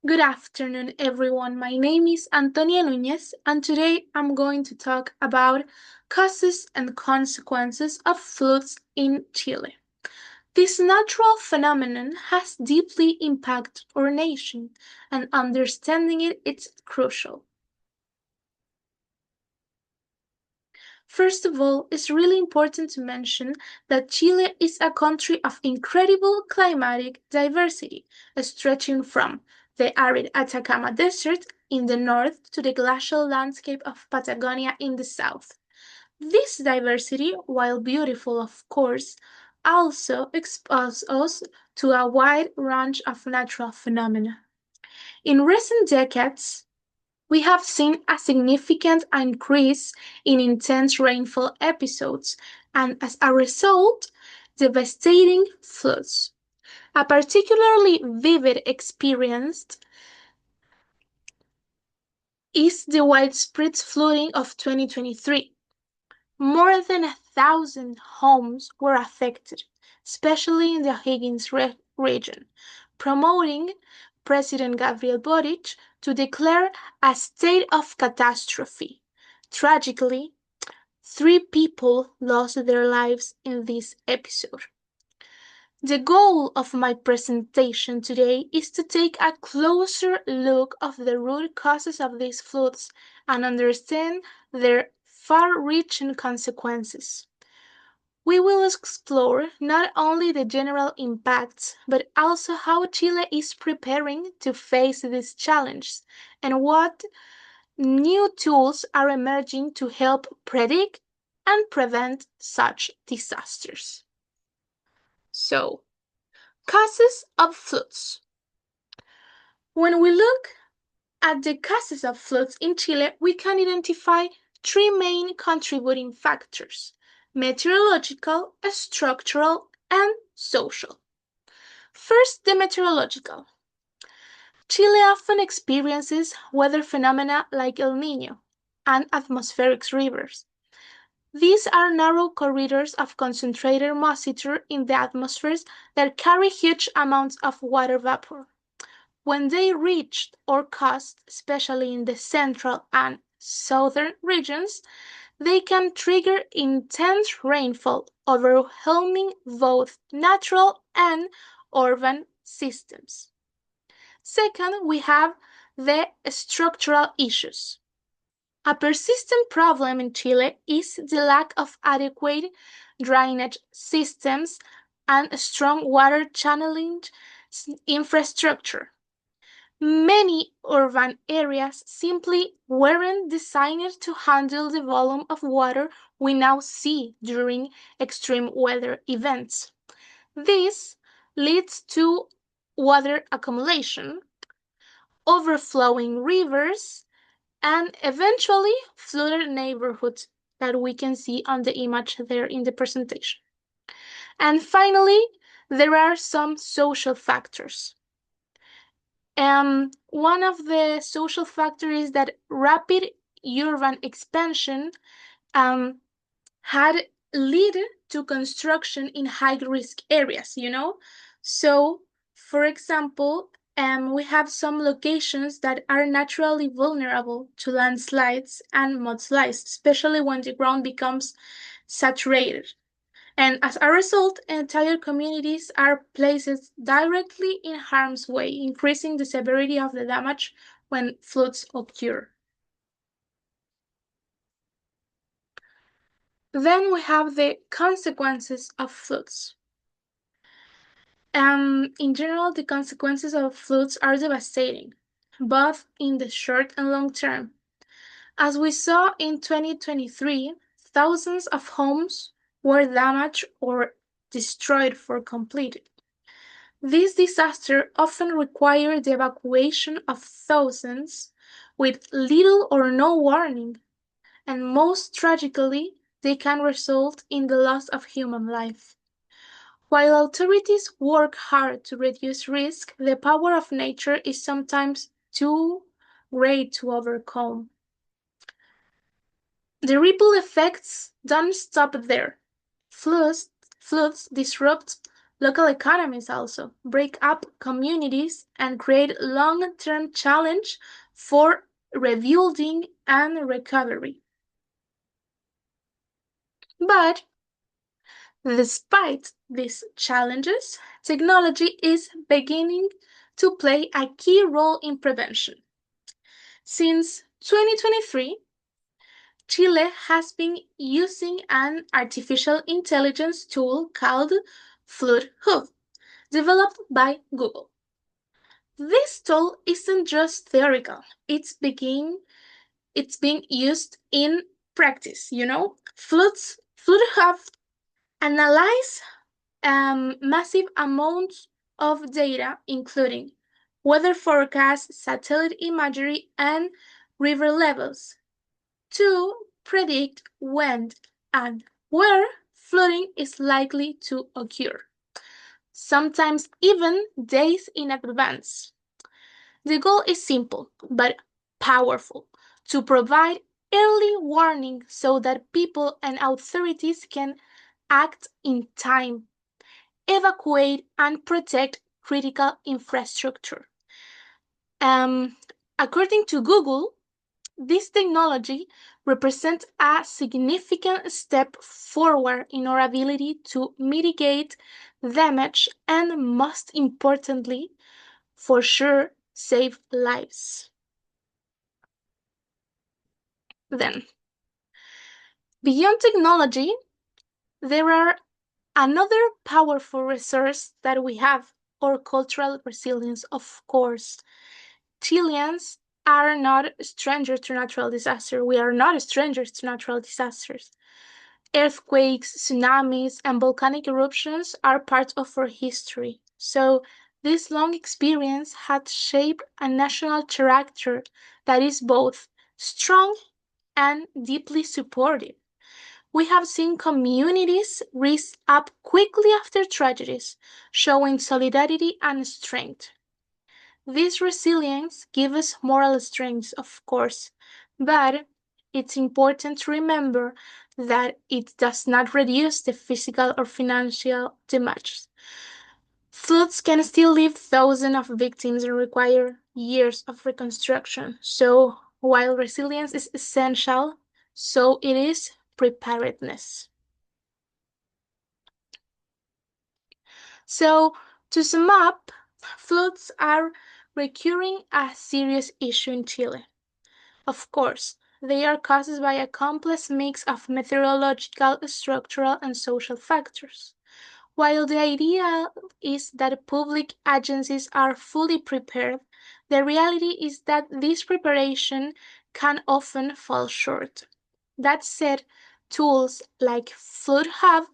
Good afternoon, everyone. My name is Antonia Nuñez, and today I'm going to talk about causes and consequences of floods in Chile. This natural phenomenon has deeply impacted our nation, and understanding it is crucial. First of all, it's really important to mention that Chile is a country of incredible climatic diversity, stretching from the arid Atacama Desert in the north to the glacial landscape of Patagonia in the south. This diversity, while beautiful of course, also exposes us to a wide range of natural phenomena. In recent decades, we have seen a significant increase in intense rainfall episodes and, as a result, devastating floods. A particularly vivid experience is the widespread flooding of 2023. More than 1,000 homes were affected, especially in the Higgins region, promoting President Gabriel Boric to declare a state of catastrophe. Tragically, 3 people lost their lives in this episode. The goal of my presentation today is to take a closer look at the root causes of these floods and understand their far-reaching consequences. We will explore not only the general impacts, but also how Chile is preparing to face these challenges and what new tools are emerging to help predict and prevent such disasters. So, causes of floods. When we look at the causes of floods in Chile, we can identify 3 main contributing factors: meteorological, structural, and social. First, the meteorological. Chile often experiences weather phenomena like El Niño and atmospheric rivers. These are narrow corridors of concentrated moisture in the atmosphere that carry huge amounts of water vapor. When they reach our coast, especially in the central and southern regions, they can trigger intense rainfall, overwhelming both natural and urban systems. Second, we have the structural issues. A persistent problem in Chile is the lack of adequate drainage systems and strong water channeling infrastructure. Many urban areas simply weren't designed to handle the volume of water we now see during extreme weather events. This leads to water accumulation, overflowing rivers, and eventually flooded neighborhoods that we can see on the image there in the presentation. And finally, there are some social factors. One of the social factors is that rapid urban expansion um, had led to construction in high risk areas. So, for example, we have some locations that are naturally vulnerable to landslides and mudslides, especially when the ground becomes saturated. And as a result, entire communities are placed directly in harm's way, increasing the severity of the damage when floods occur. Then we have the consequences of floods. In general, the consequences of floods are devastating, both in the short and long term. As we saw in 2023, thousands of homes were damaged or destroyed for complete. This disaster often required the evacuation of thousands with little or no warning, and most tragically, they can result in the loss of human life. While authorities work hard to reduce risk, the power of nature is sometimes too great to overcome. The ripple effects don't stop there. Floods disrupt Local economies also break up communities and create long-term challenge for rebuilding and recovery. But despite these challenges, technology is beginning to play a key role in prevention. Since 2023, Chile has been using an artificial intelligence tool called Flood Hub, developed by Google. This tool isn't just theoretical, it's being used in practice, Flood Hub analyze massive amounts of data, including weather forecasts, satellite imagery, and river levels, to predict when and where flooding is likely to occur, sometimes even days in advance. The goal is simple but powerful: to provide early warning so that people and authorities can act in time, evacuate, and protect critical infrastructure. Um, According to Google, this technology represents a significant step forward in our ability to mitigate damage and, most importantly, for sure, save lives. Then, beyond technology, there are another powerful resource that we have: our cultural resilience, of course. Chileans are not strangers to natural disaster. We are not strangers to natural disasters. Earthquakes, tsunamis, and volcanic eruptions are part of our history. So, this long experience has shaped a national character that is both strong and deeply supportive. We have seen communities rise up quickly after tragedies, showing solidarity and strength. This resilience gives us moral strength, of course, but it's important to remember that it does not reduce the physical or financial damage. Floods can still leave thousands of victims and require years of reconstruction. So, while resilience is essential, so it is preparedness. So, to sum up, floods are recurring a serious issue in Chile. Of course, they are caused by a complex mix of meteorological, structural, and social factors. While the idea is that public agencies are fully prepared, the reality is that this preparation can often fall short. That said, tools like Flood Hub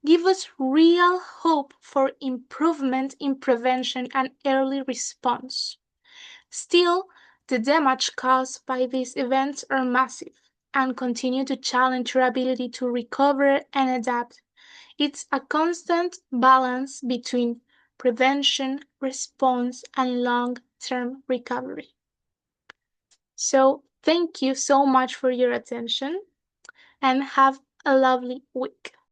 give us real hope for improvement in prevention and early response. Still, the damage caused by these events are massive and continue to challenge our ability to recover and adapt. It's a constant balance between prevention, response, and long-term recovery. So, thank you so much for your attention and have a lovely week.